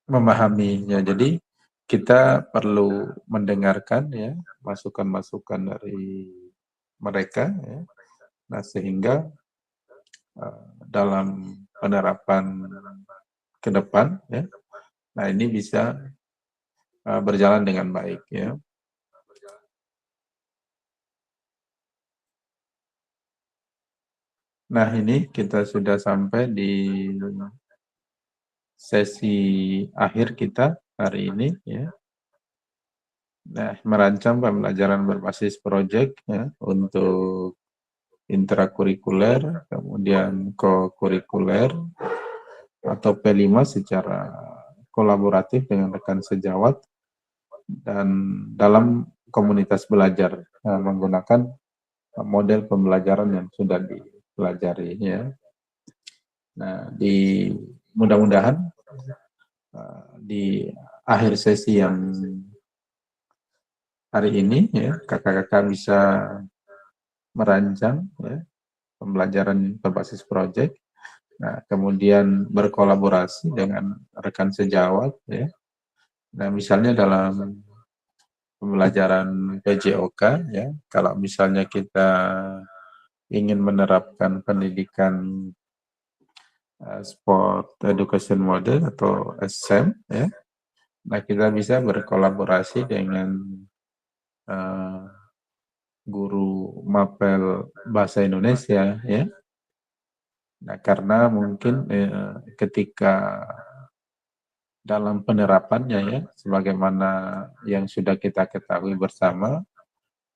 memahaminya. Jadi kita perlu mendengarkan ya masukan-masukan dari mereka ya. Nah, sehingga dalam penerapan ke depan ya, nah ini bisa berjalan dengan baik ya. Nah, ini kita sudah sampai di sesi akhir kita hari ini ya. Nah, merancang pembelajaran berbasis project ya untuk intrakurikuler, kemudian co-kurikuler atau P5 secara kolaboratif dengan rekan sejawat dan dalam komunitas belajar menggunakan model pembelajaran yang sudah dipelajari ya. Nah, mudah-mudahan di akhir sesi yang hari ini ya kakak-kakak bisa merancang ya, pembelajaran berbasis project, nah kemudian berkolaborasi dengan rekan sejawat ya. Nah, misalnya dalam pembelajaran PJOK ya, kalau misalnya kita ingin menerapkan pendidikan sport education model atau SM ya, nah kita bisa berkolaborasi dengan guru mapel bahasa Indonesia ya. Nah, karena mungkin ketika dalam penerapannya ya, sebagaimana yang sudah kita ketahui bersama,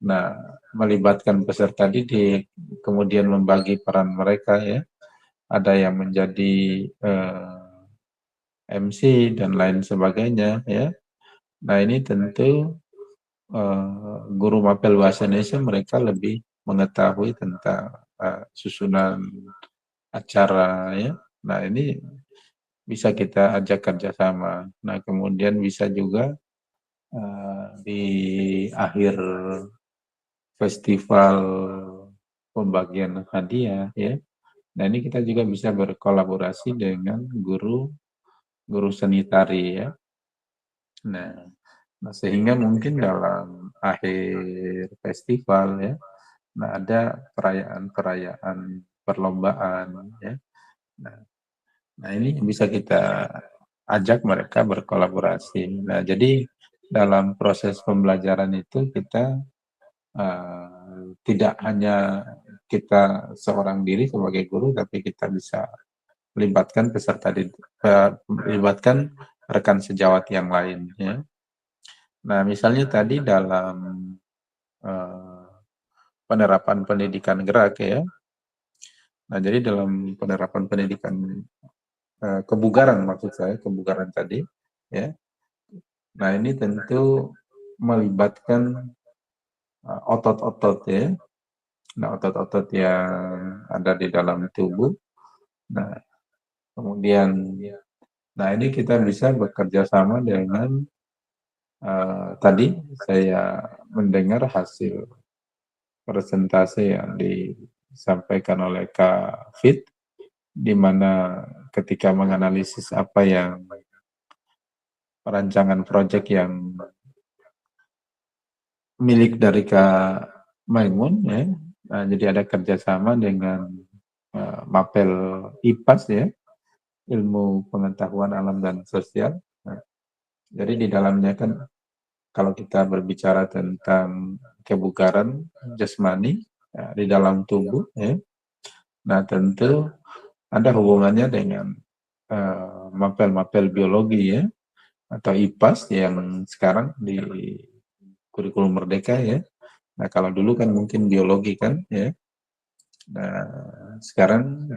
nah melibatkan peserta didik, kemudian membagi peran mereka ya, ada yang menjadi MC dan lain sebagainya ya. Nah, ini tentu guru mapel bahasa Indonesia mereka lebih mengetahui tentang susunan acara ya. Nah ini bisa kita ajak kerjasama. Nah kemudian bisa juga di akhir festival pembagian hadiah ya. Nah ini kita juga bisa berkolaborasi dengan guru seni tari ya. Nah, sehingga mungkin dalam akhir festival ya, nah ada perayaan-perayaan perlombaan ya. Nah, nah ini bisa kita ajak mereka berkolaborasi. Nah jadi dalam proses pembelajaran itu kita tidak hanya kita seorang diri sebagai guru, tapi kita bisa melibatkan melibatkan rekan sejawat yang lain ya. Nah, misalnya tadi dalam penerapan pendidikan gerak ya. Nah, jadi dalam penerapan pendidikan kebugaran maksud saya, kebugaran tadi ya. Nah, ini tentu melibatkan otot-otot ya. Nah, otot-otot yang ada di dalam tubuh. Nah, kemudian nah ini kita bisa bekerja sama dengan tadi saya mendengar hasil presentasi yang disampaikan oleh Kak Fit, di mana ketika menganalisis apa yang perancangan proyek yang milik dari Kak Maimun ya, jadi ada kerjasama dengan Mapel IPAS ya, ilmu pengetahuan alam dan sosial. Nah, jadi di dalamnya kan kalau kita berbicara tentang kebugaran jasmani ya, di dalam tubuh ya, nah tentu ada hubungannya dengan mapel-mapel biologi ya, atau IPAS yang sekarang di kurikulum Merdeka ya. Nah kalau dulu kan mungkin biologi kan ya. Nah sekarang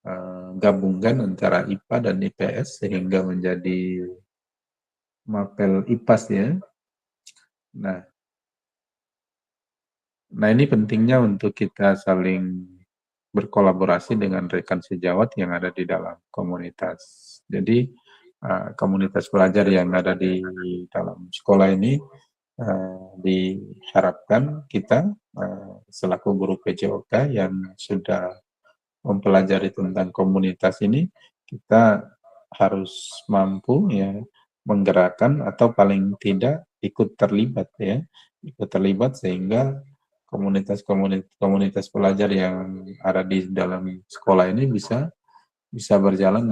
digabungkan antara IPA dan IPS sehingga menjadi mapel IPAS ya. Nah ini pentingnya untuk kita saling berkolaborasi dengan rekan sejawat yang ada di dalam komunitas. Jadi komunitas pelajar yang ada di dalam sekolah ini diharapkan kita selaku guru PJOK yang sudah mempelajari tentang komunitas ini, kita harus mampu ya menggerakkan atau paling tidak ikut terlibat ya, ikut terlibat sehingga komunitas pelajar yang ada di dalam sekolah ini bisa berjalan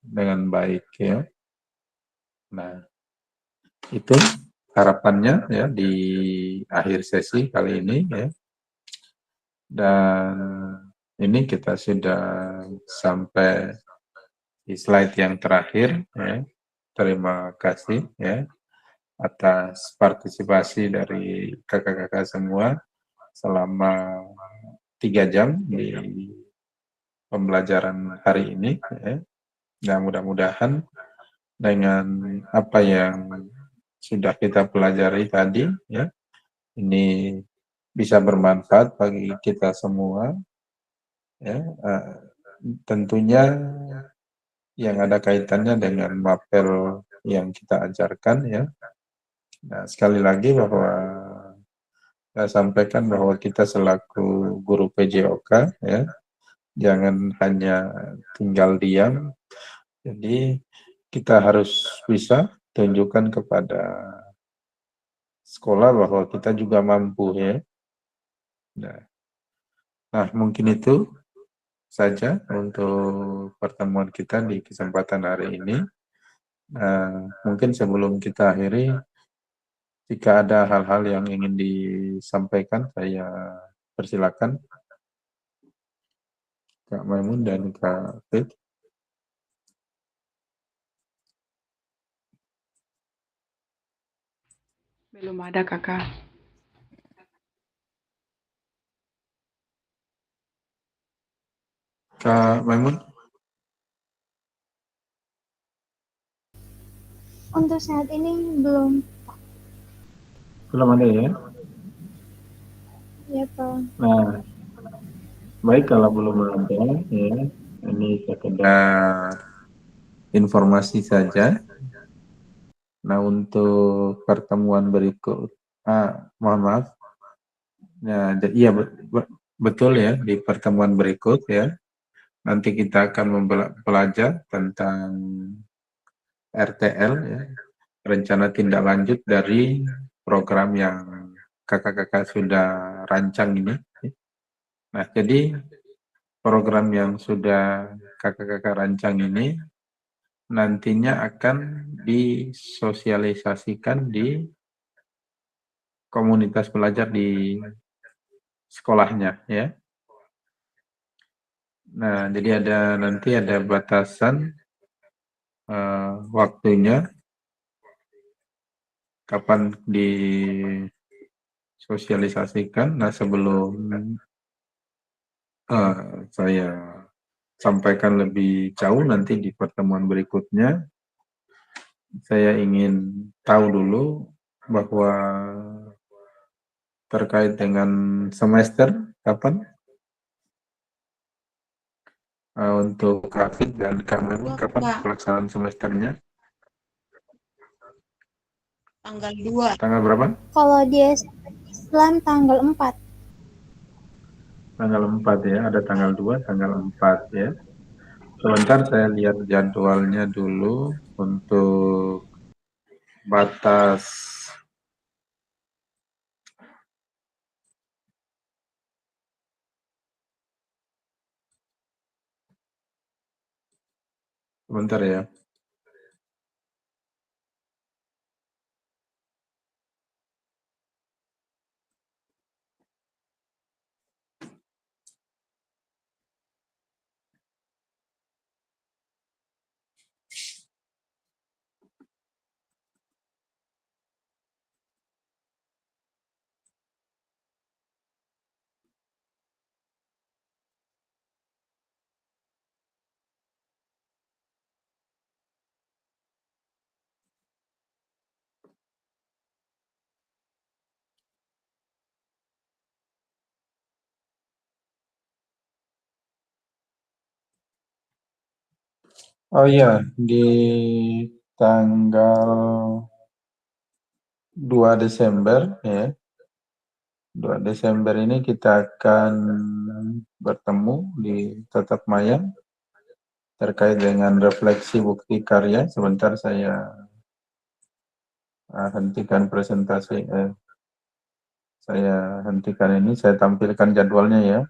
dengan baik ya. Nah, itu harapannya ya di akhir sesi kali ini ya. Dan ini kita sudah sampai di slide yang terakhir ya. Terima kasih ya atas partisipasi dari kakak-kakak semua selama 3 jam di pembelajaran hari ini ya. Dan mudah-mudahan dengan apa yang sudah kita pelajari tadi ya, ini bisa bermanfaat bagi kita semua ya. Tentunya yang ada kaitannya dengan mapel yang kita ajarkan ya. Nah, sekali lagi bahwa saya sampaikan bahwa kita selaku guru PJOK ya, jangan hanya tinggal diam. Jadi kita harus bisa tunjukkan kepada sekolah bahwa kita juga mampu ya. Nah, mungkin itu saja untuk pertemuan kita di kesempatan hari ini. Mungkin sebelum kita akhiri, jika ada hal-hal yang ingin disampaikan, saya persilakan Kak Maimun dan Kak Fit. Belum ada kakak. Kak Maimun? Untuk saat ini belum. Belum ada ya? Ya, Pak. Nah, baik kalau belum ada, ya, ini sekedar informasi saja. Nah, untuk pertemuan berikut, mohon maaf, ya, iya betul ya, di pertemuan berikut ya, nanti kita akan belajar tentang RTL, ya, rencana tindak lanjut dari program yang kakak-kakak sudah rancang ini. Nah, jadi program yang sudah kakak-kakak rancang ini nantinya akan disosialisasikan di komunitas belajar di sekolahnya, ya. Nah, jadi nanti ada batasan waktunya kapan disosialisasikan. Nah, sebelum saya sampaikan lebih jauh nanti di pertemuan berikutnya, saya ingin tahu dulu bahwa terkait dengan semester kapan untuk Kafid dan Kamen, kapan Pak, pelaksanaan semesternya? tanggal 2. Tanggal berapa? Kalau di Islam tanggal 4. Tanggal 4 ya, ada tanggal 2, tanggal 4 ya. Sebentar saya lihat jadwalnya dulu untuk batas sebentar ya. Oh iya, di tanggal 2 Desember ya. 2 Desember ini kita akan bertemu di Tatap Maya terkait dengan refleksi bukti karya. Sebentar saya hentikan presentasi, saya hentikan ini, saya tampilkan jadwalnya ya.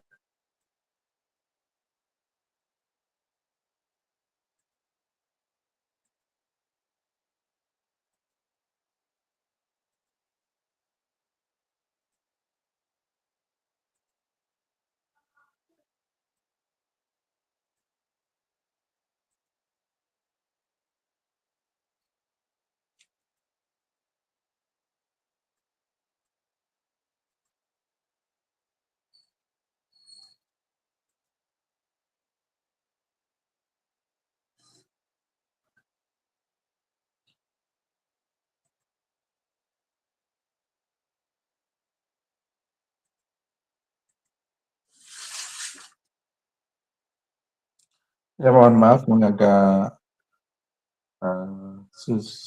Ya mohon maaf, agak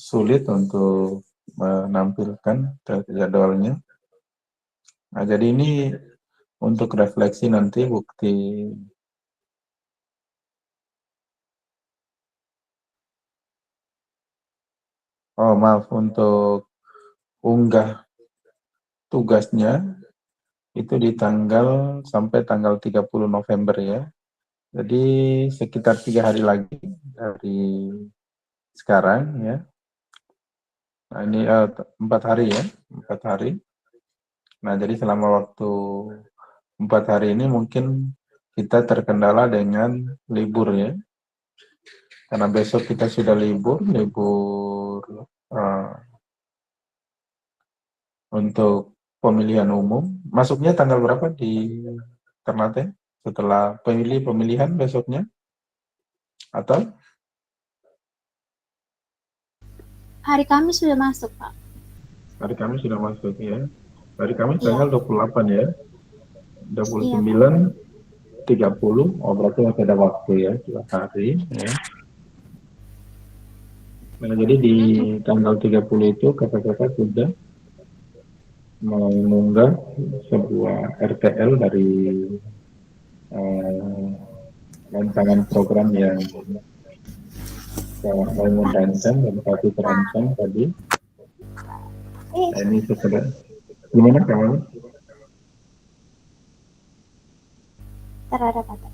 sulit untuk menampilkan jadwalnya. Nah, jadi ini untuk refleksi nanti bukti maaf, untuk unggah tugasnya itu di tanggal sampai tanggal 30 November ya. Jadi sekitar 3 hari lagi dari sekarang ya. Nah, ini 4 hari ya, 4 hari. Nah, jadi selama waktu 4 hari ini mungkin kita terkendala dengan libur ya. Karena besok kita sudah libur untuk pemilihan umum. Masuknya tanggal berapa di Ternate? Setelah pemilihan besoknya? Atau? Hari Kamis sudah masuk, Pak. Hari Kamis sudah masuk ya. Hari Kamis Iya. tanggal 28 ya. 29.30. Oh, berarti masih ada waktu ya, 2 hari ya. Nah, jadi di tanggal 30 itu kakak-kakak sudah mengunggah sebuah RTL dari rancangan program yang mau merancang dan satu terancang tadi. Nah, ini sesudah gimana kamu? Terhadap apa?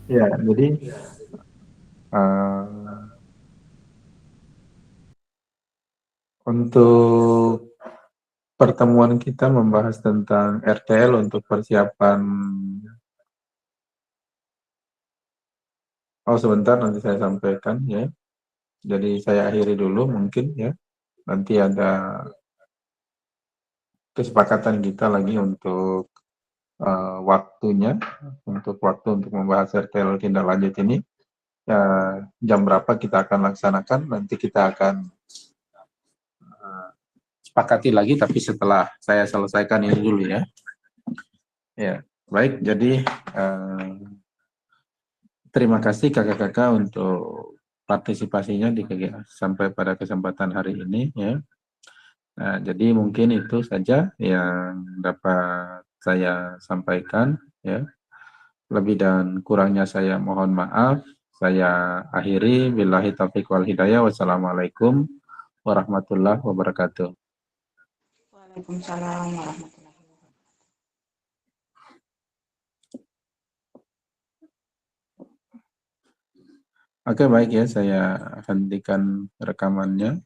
Ya, jadi untuk pertemuan kita membahas tentang RTL untuk persiapan. Oh, sebentar, nanti saya sampaikan ya. Jadi saya akhiri dulu mungkin ya. Nanti ada kesepakatan kita lagi untuk waktunya, untuk membahas RTL tindak lanjut ini. Ya, jam berapa kita akan laksanakan, nanti kita akan sepakati lagi, tapi setelah saya selesaikan ini dulu ya. Ya, baik. Jadi terima kasih kakak-kakak untuk partisipasinya sampai pada kesempatan hari ini ya. Nah, jadi mungkin itu saja yang dapat saya sampaikan ya. Lebih dan kurangnya saya mohon maaf. Saya akhiri, billahi taufiq wal hidayah. Wassalamualaikum warahmatullahi wabarakatuh. Waalaikumsalam warahmatullahi wabarakatuh. Oke, baik ya, saya hentikan rekamannya.